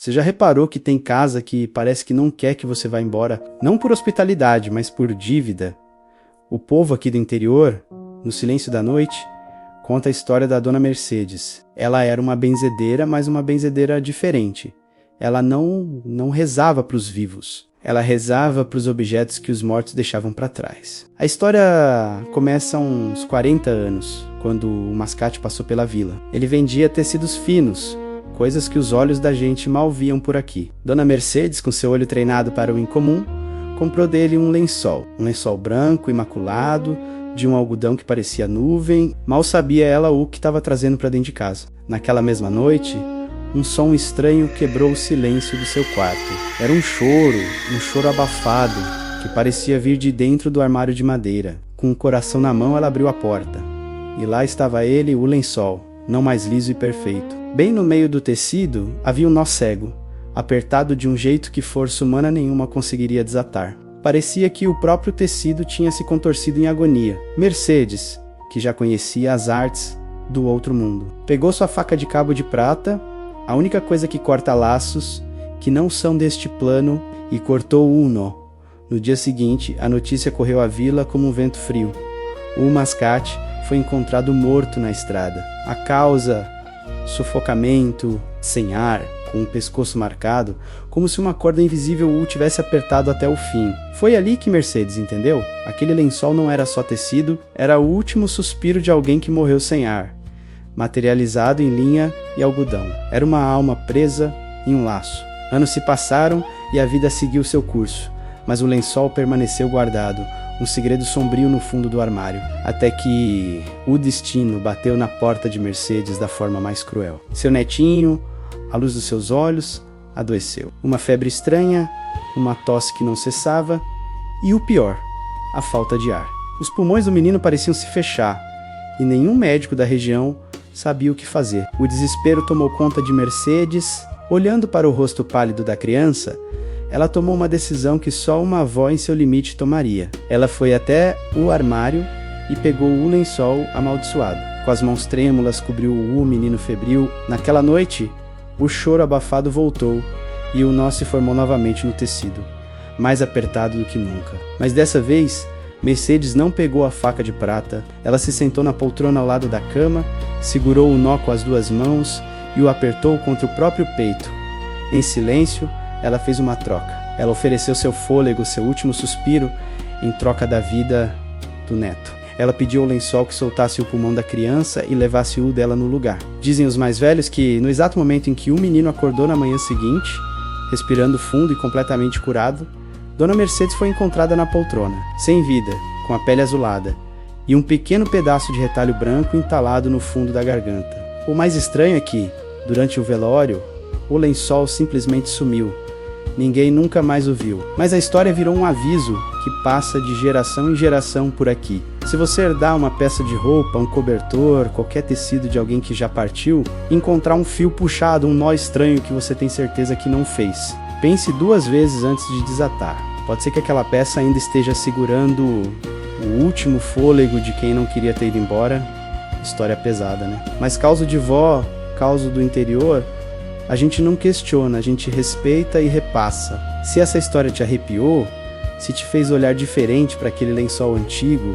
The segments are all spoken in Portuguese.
Você já reparou que tem casa que parece que não quer que você vá embora, não por hospitalidade, mas por dívida? O povo aqui do interior, no silêncio da noite, conta a história da Dona Mercedes. Ela era uma benzedeira, mas uma benzedeira diferente. Ela não rezava para os vivos. Ela rezava para os objetos que os mortos deixavam para trás. A história começa há uns 40 anos, quando o Mascate passou pela vila. Ele vendia tecidos finos, coisas que os olhos da gente mal viam por aqui. Dona Mercedes, com seu olho treinado para o incomum, comprou dele um lençol branco, imaculado, de um algodão que parecia nuvem. Mal sabia ela o que estava trazendo para dentro de casa. Naquela mesma noite, um som estranho quebrou o silêncio do seu quarto. Era um choro abafado, que parecia vir de dentro do armário de madeira. Com o coração na mão, ela abriu a porta. E lá estava ele, o lençol, não mais liso e perfeito. Bem no meio do tecido, havia um nó cego, apertado de um jeito que força humana nenhuma conseguiria desatar. Parecia que o próprio tecido tinha se contorcido em agonia. Mercedes, que já conhecia as artes do outro mundo, pegou sua faca de cabo de prata, a única coisa que corta laços que não são deste plano, e cortou um nó. No dia seguinte, a notícia correu à vila como um vento frio. O Mascate foi encontrado morto na estrada. A causa: sufocamento, sem ar, com o pescoço marcado, como se uma corda invisível o tivesse apertado até o fim. Foi ali que Mercedes entendeu. Aquele lençol não era só tecido, era o último suspiro de alguém que morreu sem ar, materializado em linha e algodão. Era uma alma presa em um laço. Anos se passaram e a vida seguiu seu curso, mas o lençol permaneceu guardado, um segredo sombrio no fundo do armário, até que o destino bateu na porta de Mercedes da forma mais cruel. Seu netinho, à luz dos seus olhos, adoeceu. Uma febre estranha, uma tosse que não cessava e o pior, a falta de ar. Os pulmões do menino pareciam se fechar e nenhum médico da região sabia o que fazer. O desespero tomou conta de Mercedes. Olhando para o rosto pálido da criança, ela tomou uma decisão que só uma avó em seu limite tomaria. Ela foi até o armário e pegou o lençol amaldiçoado. Com as mãos trêmulas, cobriu o menino febril. Naquela noite, o choro abafado voltou e o nó se formou novamente no tecido, mais apertado do que nunca. Mas dessa vez, Mercedes não pegou a faca de prata. Ela se sentou na poltrona ao lado da cama, segurou o nó com as duas mãos e o apertou contra o próprio peito. Em silêncio, ela fez uma troca. Ela ofereceu seu fôlego, seu último suspiro, em troca da vida do neto. Ela pediu ao lençol que soltasse o pulmão da criança e levasse o dela no lugar. Dizem os mais velhos que, no exato momento em que o menino acordou na manhã seguinte, respirando fundo e completamente curado, Dona Mercedes foi encontrada na poltrona, sem vida, com a pele azulada, e um pequeno pedaço de retalho branco entalado no fundo da garganta. O mais estranho é que, durante o velório, o lençol simplesmente sumiu. Ninguém nunca mais o viu. Mas a história virou um aviso que passa de geração em geração por aqui. Se você herdar uma peça de roupa, um cobertor, qualquer tecido de alguém que já partiu, encontrar um fio puxado, um nó estranho que você tem certeza que não fez, pense duas vezes antes de desatar. Pode ser que aquela peça ainda esteja segurando o último fôlego de quem não queria ter ido embora. História pesada, né? Mas causa de vó, causa do interior, a gente não questiona, a gente respeita e repassa. Se essa história te arrepiou, se te fez olhar diferente para aquele lençol antigo,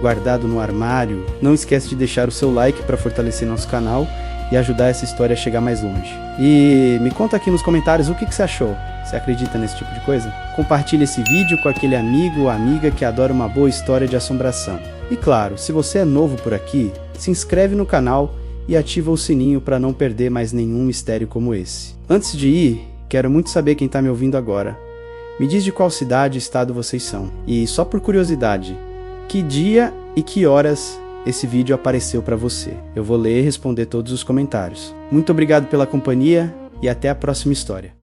guardado no armário, não esquece de deixar o seu like para fortalecer nosso canal e ajudar essa história a chegar mais longe. E me conta aqui nos comentários o que você achou. Você acredita nesse tipo de coisa? Compartilhe esse vídeo com aquele amigo ou amiga que adora uma boa história de assombração. E claro, se você é novo por aqui, se inscreve no canal e ativa o sininho para não perder mais nenhum mistério como esse. Antes de ir, quero muito saber quem está me ouvindo agora. Me diz de qual cidade e estado vocês são. E só por curiosidade, que dia e que horas esse vídeo apareceu para você? Eu vou ler e responder todos os comentários. Muito obrigado pela companhia e até a próxima história.